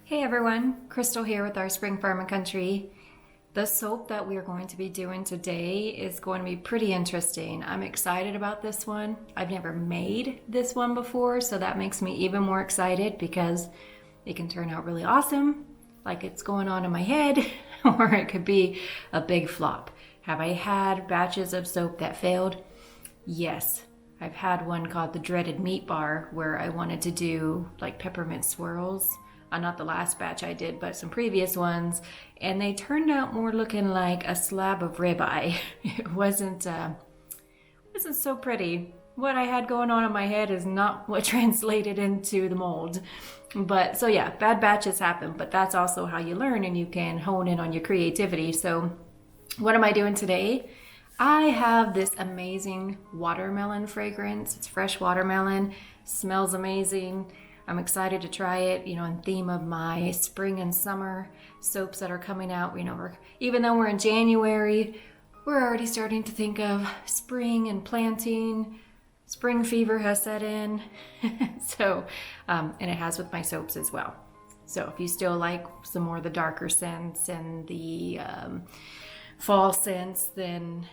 Hey everyone, Crystal here with our Spring Farm and Country. The soap that we are going to be doing today is going to be pretty interesting. I'm excited about this one. I've never made this one before, so that makes me even more excited because it can turn out really awesome, like it's going on in my head, or it could be a big flop. Have I had batches of soap that failed? Yes. I've had one called the Dreaded Meat Bar where I wanted to do like peppermint swirls. Not the last batch I did, but some previous ones, and they turned out more looking like a slab of ribeye. It wasn't so pretty. What I had going on in my head is not what translated into the mold. But so yeah, bad batches happen, but that's also how you learn and you can hone in on your creativity. So what am I doing today? I have this amazing watermelon fragrance. It's fresh watermelon, smells amazing. I'm excited to try it, in theme of my spring and summer soaps that are coming out. Even though we're in January, we're already starting to think of spring and planting. Spring fever has set in. So, and it has with my soaps as well. So if you still like some more of the darker scents and the fall scents, then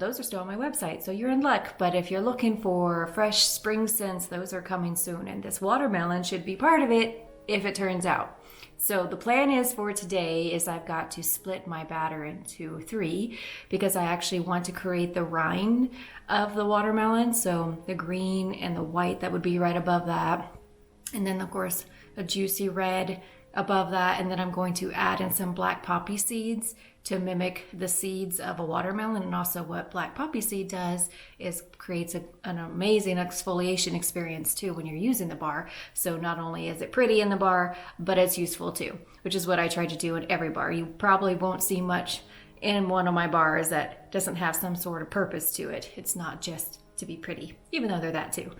those are still on my website, so you're in luck. But if you're looking for fresh spring scents, those are coming soon, and this watermelon should be part of it if it turns out. So the plan is for today is I've got to split my batter into 3 because I actually want to create the rind of the watermelon, so the green and the white that would be right above that, and then of course a juicy red above that, and then I'm going to add in some black poppy seeds to mimic the seeds of a watermelon. And also what black poppy seed does is creates an amazing exfoliation experience too when you're using the bar. So not only is it pretty in the bar, but it's useful too, which is what I try to do in every bar. You probably won't see much in one of my bars that doesn't have some sort of purpose to it. It's not just to be pretty, even though they're that too.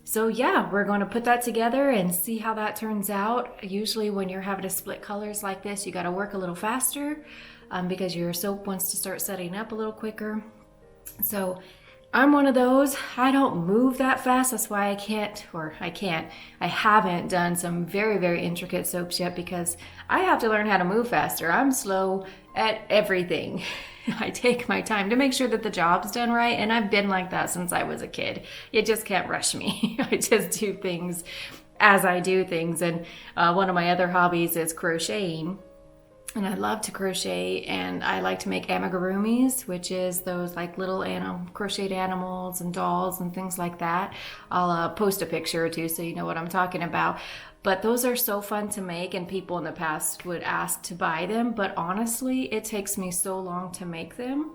So yeah, we're going to put that together and see how that turns out. Usually when you're having to split colors like this, you got to work a little faster because your soap wants to start setting up a little quicker. So I'm one of those. I don't move that fast. That's why I haven't done some very, very intricate soaps yet because I have to learn how to move faster. I'm slow at everything. I take my time to make sure that the job's done right, and I've been like that since I was a kid. You just can't rush me. I just do things as I do things, and one of my other hobbies is crocheting, and I love to crochet, and I like to make amigurumis, which is those like little crocheted animals and dolls and things like that. I'll post a picture or two so you know what I'm talking about. But those are so fun to make, and people in the past would ask to buy them. But honestly, it takes me so long to make them.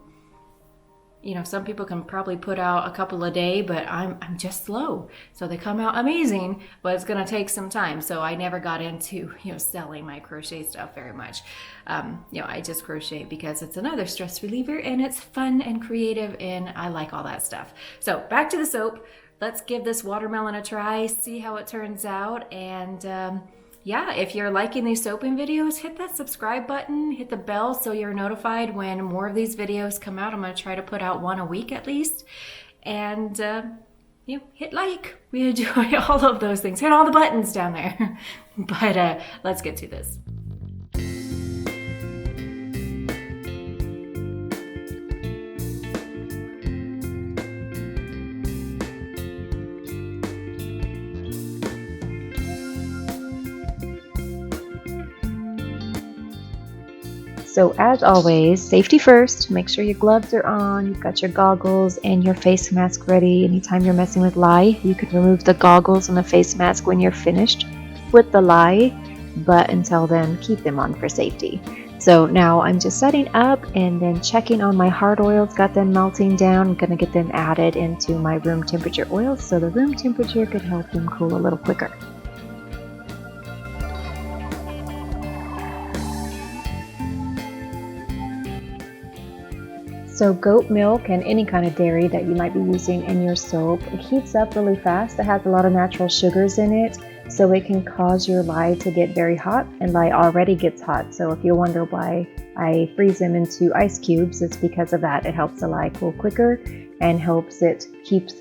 Some people can probably put out a couple a day, but I'm just slow. So they come out amazing, but it's going to take some time. So I never got into, selling my crochet stuff very much. I just crochet because it's another stress reliever and it's fun and creative and I like all that stuff. So back to the soap. Let's give this watermelon a try, see how it turns out. And yeah, if you're liking these soaping videos, hit that subscribe button, hit the bell so you're notified when more of these videos come out. I'm going to try to put out one a week at least. And hit like. We enjoy all of those things. Hit all the buttons down there. But let's get to this. So as always, safety first. Make sure your gloves are on, you've got your goggles and your face mask ready. Anytime you're messing with lye, you can remove the goggles and the face mask when you're finished with the lye, but until then, keep them on for safety. So now I'm just setting up and then checking on my hard oils, got them melting down. I'm going to get them added into my room temperature oils so the room temperature could help them cool a little quicker. So goat milk and any kind of dairy that you might be using in your soap, it heats up really fast. It has a lot of natural sugars in it, so it can cause your lye to get very hot, and lye already gets hot. So if you wonder why I freeze them into ice cubes, it's because of that. It helps the lye cool quicker and keeps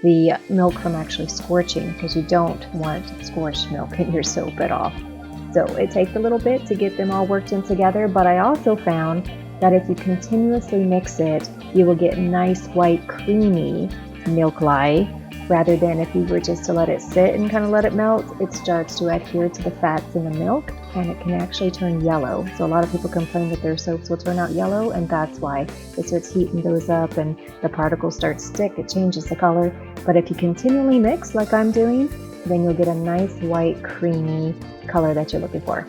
the milk from actually scorching, because you don't want scorched milk in your soap at all. So it takes a little bit to get them all worked in together, but I also found that if you continuously mix it, you will get nice white creamy milk lye, rather than if you were just to let it sit and kind of let it melt, it starts to adhere to the fats in the milk and it can actually turn yellow. So a lot of people complain that their soaps will turn out yellow, and that's why. It starts heating those up and the particles start to stick, it changes the color. But if you continually mix like I'm doing, then you'll get a nice white creamy color that you're looking for.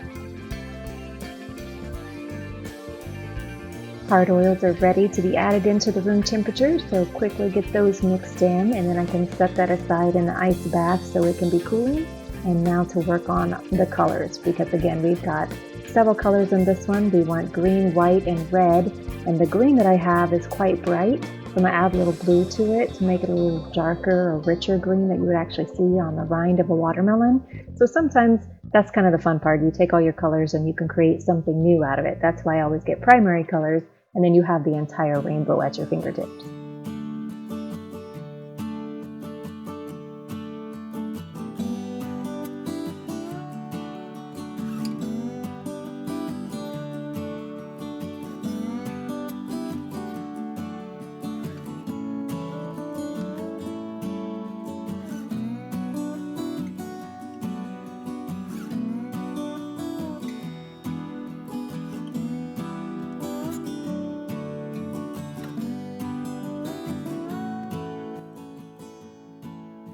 Hard oils are ready to be added into the room temperature, so quickly get those mixed in, and then I can set that aside in the ice bath so it can be cooling. And now to work on the colors, because again, we've got several colors in this one. We want green, white, and red, and the green that I have is quite bright, so I'm going to add a little blue to it to make it a little darker or richer green that you would actually see on the rind of a watermelon. So sometimes that's kind of the fun part. You take all your colors and you can create something new out of it. That's why I always get primary colors, and then you have the entire rainbow at your fingertips.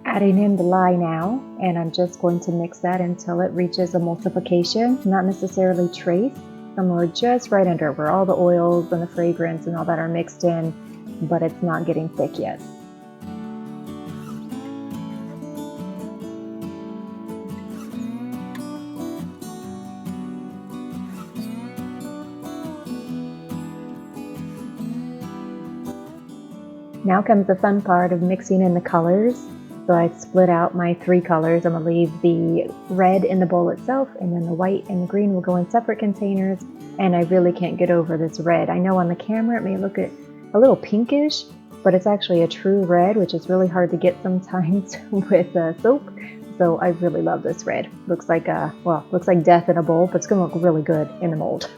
Adding in the lye now, and I'm just going to mix that until it reaches emulsification, not necessarily trace, somewhere just right under where all the oils and the fragrance and all that are mixed in, but it's not getting thick yet. Now comes the fun part of mixing in the colors. So I split out my 3 colors. I'm going to leave the red in the bowl itself, and then the white and the green will go in separate containers. And I really can't get over this red. I know on the camera it may look a little pinkish, but it's actually a true red, which is really hard to get sometimes with soap. So I really love this red. Looks like looks like death in a bowl, but it's going to look really good in the mold.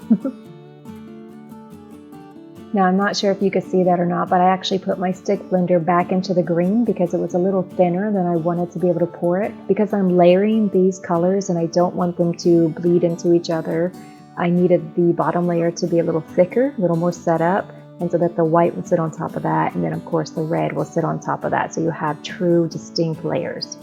Now I'm not sure if you could see that or not, but I actually put my stick blender back into the green because it was a little thinner than I wanted to be able to pour it. Because I'm layering these colors and I don't want them to bleed into each other, I needed the bottom layer to be a little thicker, a little more set up, and so that the white would sit on top of that, and then of course the red will sit on top of that, so you have true distinct layers.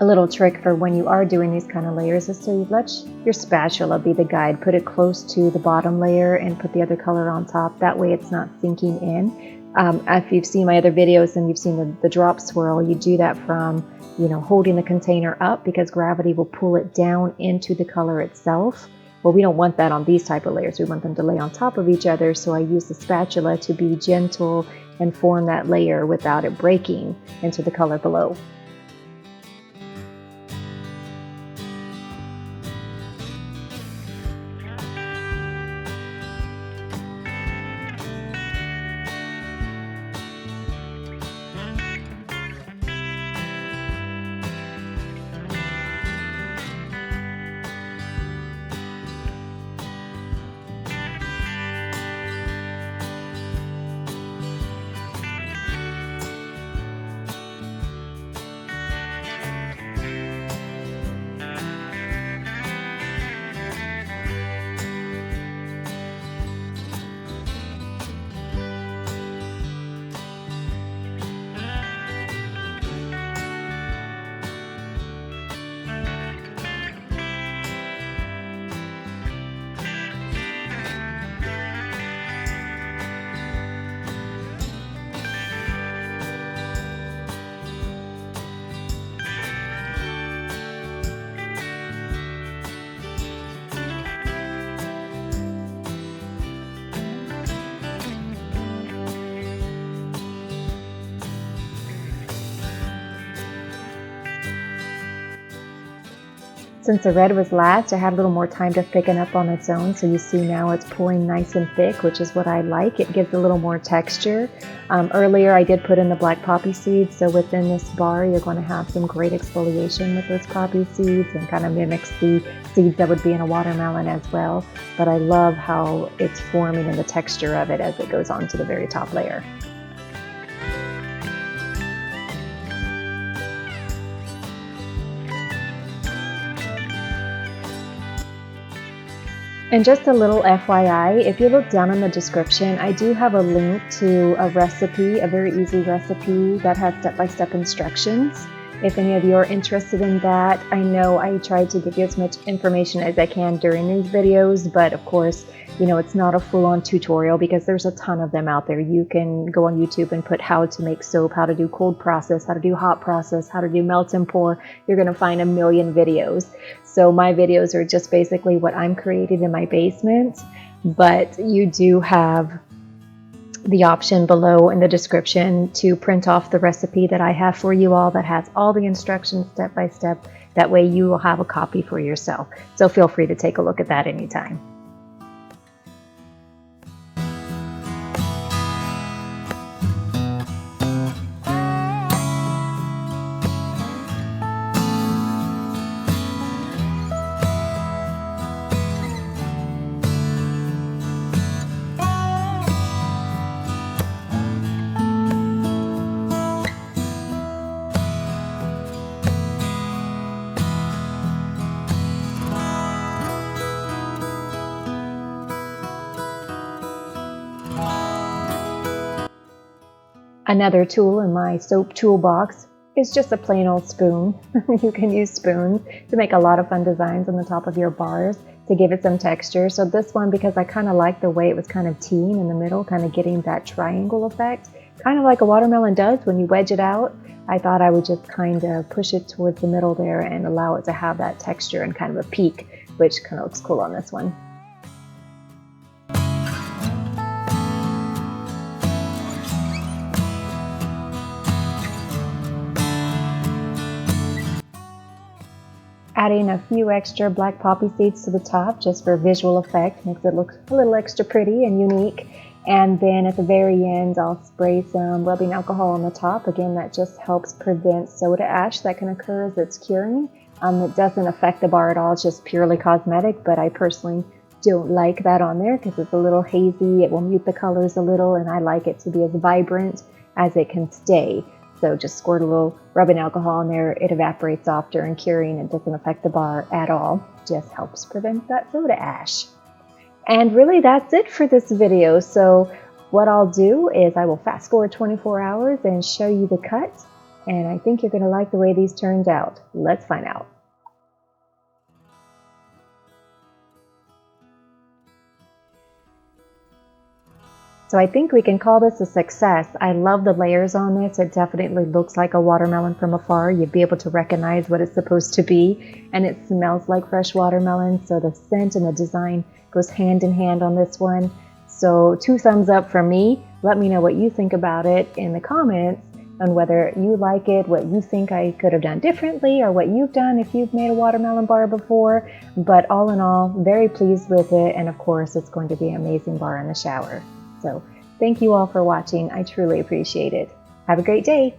A little trick for when you are doing these kind of layers is to let your spatula be the guide. Put it close to the bottom layer and put the other color on top. That way it's not sinking in. If you've seen my other videos and you've seen the drop swirl, you do that from holding the container up, because gravity will pull it down into the color itself. Well, we don't want that on these type of layers. We want them to lay on top of each other. So I use the spatula to be gentle and form that layer without it breaking into the color below. Since the red was last, I had a little more time to thicken up on its own, so you see now it's pulling nice and thick, which is what I like. It gives a little more texture. Earlier I did put in the black poppy seeds, so within this bar you're going to have some great exfoliation with those poppy seeds and kind of mimics the seeds that would be in a watermelon as well. But I love how it's forming and the texture of it as it goes on to the very top layer. And just a little FYI, if you look down in the description, I do have a link to a recipe, a very easy recipe that has step-by-step instructions. If any of you are interested in that, I know I try to give you as much information as I can during these videos, but of course, you know, it's not a full-on tutorial because there's a ton of them out there. You can go on YouTube and put how to make soap, how to do cold process, how to do hot process, how to do melt and pour. You're going to find a million videos. So my videos are just basically what I'm creating in my basement, but you do have the option below in the description to print off the recipe that I have for you all that has all the instructions step by step. That way you will have a copy for yourself. So feel free to take a look at that anytime. Another tool in my soap toolbox is just a plain old spoon. You can use spoons to make a lot of fun designs on the top of your bars to give it some texture. So this one, because I kind of like the way it was kind of teen in the middle, kind of getting that triangle effect, kind of like a watermelon does when you wedge it out, I thought I would just kind of push it towards the middle there and allow it to have that texture and kind of a peak, which kind of looks cool on this one. Adding a few extra black poppy seeds to the top just for visual effect makes it look a little extra pretty and unique. And then at the very end, I'll spray some rubbing alcohol on the top. Again, that just helps prevent soda ash that can occur as it's curing. It doesn't affect the bar at all. It's just purely cosmetic, but I personally don't like that on there because it's a little hazy. It will mute the colors a little, and I like it to be as vibrant as it can stay. So just squirt a little rubbing alcohol in there. It evaporates off during curing. It doesn't affect the bar at all. Just helps prevent that soda ash. And really that's it for this video. So what I'll do is I will fast forward 24 hours and show you the cut. And I think you're going to like the way these turned out. Let's find out. So I think we can call this a success. I love the layers on this. It definitely looks like a watermelon from afar. You'd be able to recognize what it's supposed to be. And it smells like fresh watermelon. So the scent and the design goes hand in hand on this one. So 2 thumbs up from me. Let me know what you think about it in the comments on whether you like it, what you think I could have done differently, or what you've done if you've made a watermelon bar before. But all in all, very pleased with it. And of course, it's going to be an amazing bar in the shower. So thank you all for watching. I truly appreciate it. Have a great day.